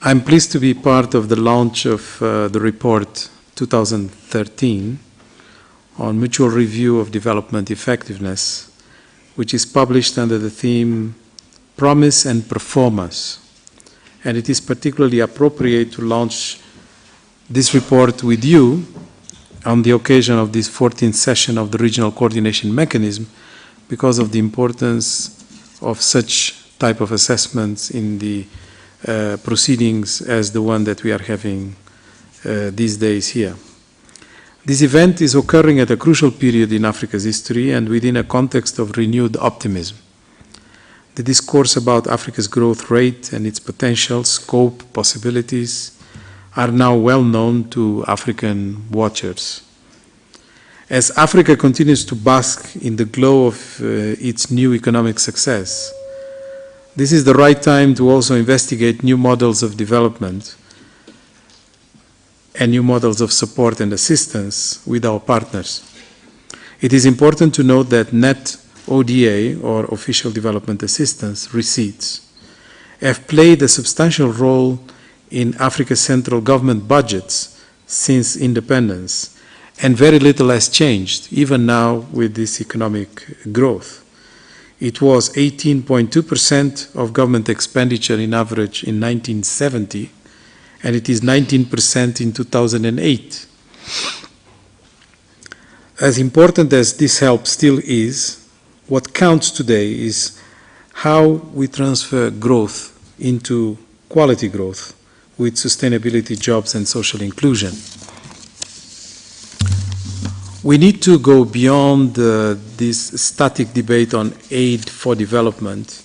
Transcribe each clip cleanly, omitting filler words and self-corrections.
I'm pleased to be part of the launch of the report 2013 on Mutual Review of Development Effectiveness, which is published under the theme Promise and Performance. And it is particularly appropriate to launch this report with you on the occasion of this 14th session of the Regional Coordination Mechanism because of the importance of such type of assessments in the proceedings as the one that we are having these days here. This event is occurring at a crucial period in Africa's history and within a context of renewed optimism. The discourse about Africa's growth rate and its potential, scope, possibilities are now well known to African watchers. As Africa continues to bask in the glow of its new economic success, this is the right time to also investigate new models of development and new models of support and assistance with our partners. It is important to note that net ODA, or Official Development Assistance, receipts have played a substantial role in Africa's central government budgets since independence, and very little has changed, even now with this economic growth. It was 18.2% of government expenditure in average in 1970, and it is 19% in 2008. As important as this help still is, what counts today is how we transfer growth into quality growth with sustainability, jobs, and social inclusion. We need to go beyond this static debate on aid for development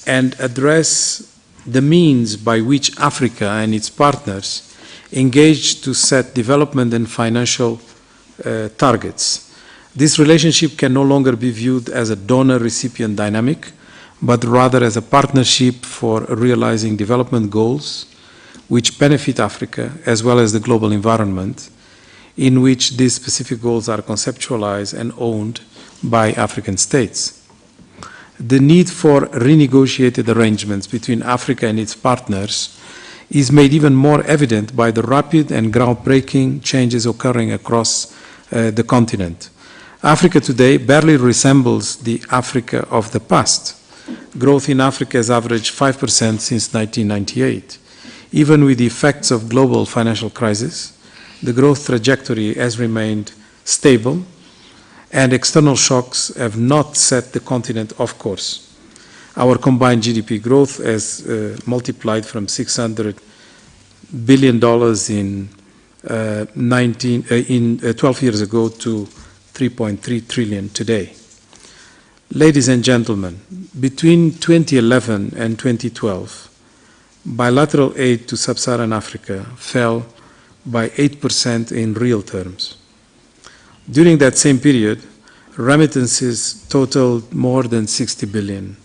and address the means by which Africa and its partners engage to set development and financial targets. This relationship can no longer be viewed as a donor-recipient dynamic, but rather as a partnership for realizing development goals which benefit Africa as well as the global environment, in which these specific goals are conceptualized and owned by African states. The need for renegotiated arrangements between Africa and its partners is made even more evident by the rapid and groundbreaking changes occurring across the continent. Africa today barely resembles the Africa of the past. Growth in Africa has averaged 5% since 1998. Even with the effects of global financial crisis, the growth trajectory has remained stable, and external shocks have not set the continent off course. Our combined GDP growth has multiplied from $600 billion in 12 years ago to 3.3 trillion today. Ladies and gentlemen, between 2011 and 2012, bilateral aid to sub-Saharan Africa fell by 8% in real terms. During that same period, remittances totaled more than 60 billion.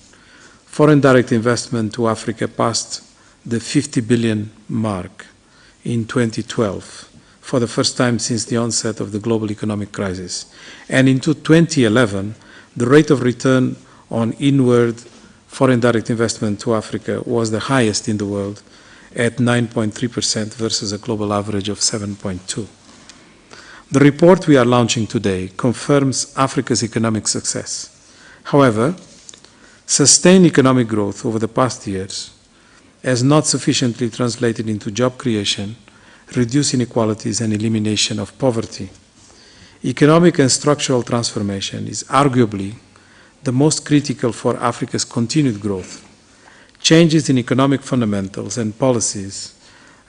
Foreign direct investment to Africa passed the 50 billion mark in 2012, for the first time since the onset of the global economic crisis. And in 2011, the rate of return on inward foreign direct investment to Africa was the highest in the world, at 9.3% versus a global average of 7.2%. The report we are launching today confirms Africa's economic success. However, sustained economic growth over the past years has not sufficiently translated into job creation, reduced inequalities, and elimination of poverty. Economic and structural transformation is arguably the most critical for Africa's continued growth. Changes in economic fundamentals and policies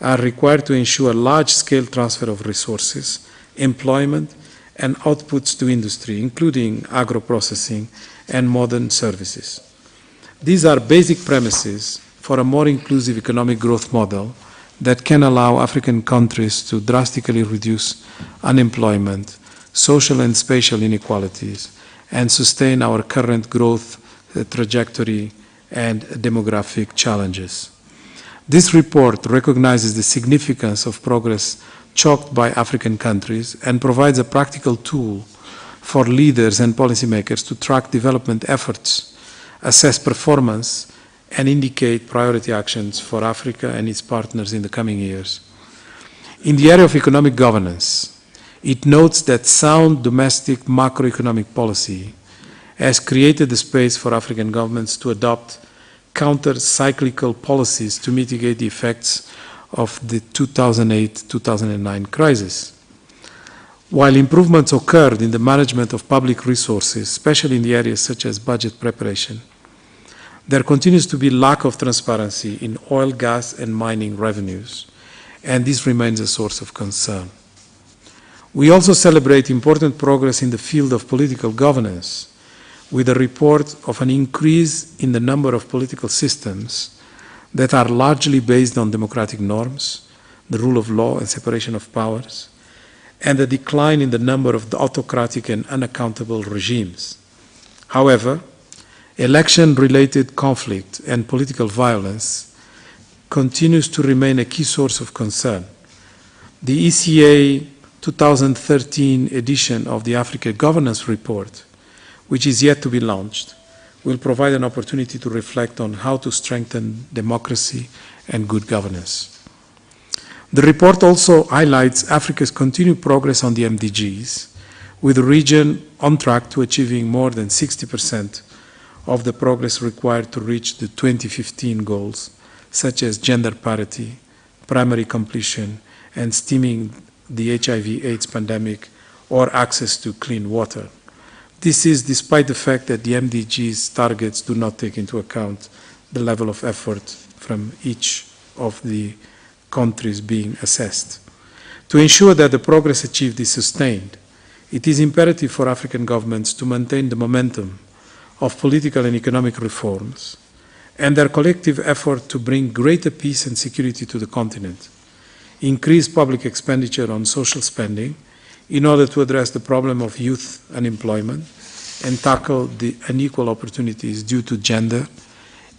are required to ensure large-scale transfer of resources, employment, and outputs to industry, including agro-processing and modern services. These are basic premises for a more inclusive economic growth model that can allow African countries to drastically reduce unemployment, social and spatial inequalities, and sustain our current growth trajectory and demographic challenges. This report recognizes the significance of progress chalked by African countries and provides a practical tool for leaders and policymakers to track development efforts, assess performance, and indicate priority actions for Africa and its partners in the coming years. In the area of economic governance, it notes that sound domestic macroeconomic policy has created the space for African governments to adopt counter-cyclical policies to mitigate the effects of the 2008-2009 crisis. While improvements occurred in the management of public resources, especially in the areas such as budget preparation, there continues to be lack of transparency in oil, gas, and mining revenues, and this remains a source of concern. We also celebrate important progress in the field of political governance, with a report of an increase in the number of political systems that are largely based on democratic norms, the rule of law and separation of powers, and a decline in the number of the autocratic and unaccountable regimes. However, election-related conflict and political violence continues to remain a key source of concern. The ECA 2013 edition of the Africa Governance Report, which is yet to be launched, will provide an opportunity to reflect on how to strengthen democracy and good governance. The report also highlights Africa's continued progress on the MDGs, with the region on track to achieving more than 60% of the progress required to reach the 2015 goals, such as gender parity, primary completion, and stemming the HIV/AIDS pandemic, or access to clean water. This is despite the fact that the MDGs targets do not take into account the level of effort from each of the countries being assessed. To ensure that the progress achieved is sustained, it is imperative for African governments to maintain the momentum of political and economic reforms and their collective effort to bring greater peace and security to the continent, increase public expenditure on social spending in order to address the problem of youth unemployment and tackle the unequal opportunities due to gender,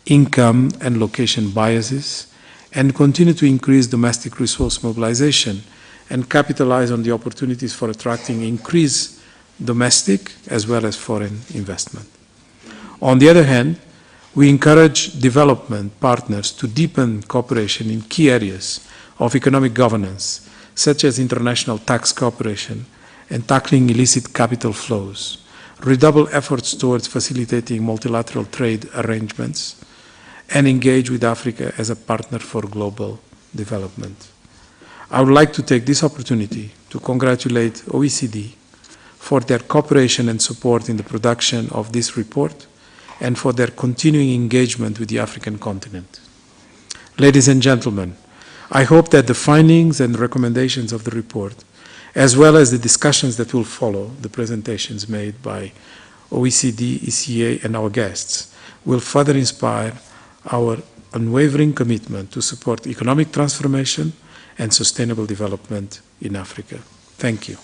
income, and location biases, and continue to increase domestic resource mobilization and capitalize on the opportunities for attracting increased domestic as well as foreign investment. On the other hand, we encourage development partners to deepen cooperation in key areas of economic governance, such as international tax cooperation and tackling illicit capital flows, redouble efforts towards facilitating multilateral trade arrangements, and engage with Africa as a partner for global development. I would like to take this opportunity to congratulate OECD for their cooperation and support in the production of this report and for their continuing engagement with the African continent. Ladies and gentlemen, I hope that the findings and recommendations of the report, as well as the discussions that will follow the presentations made by OECD, ECA, and our guests, will further inspire our unwavering commitment to support economic transformation and sustainable development in Africa. Thank you.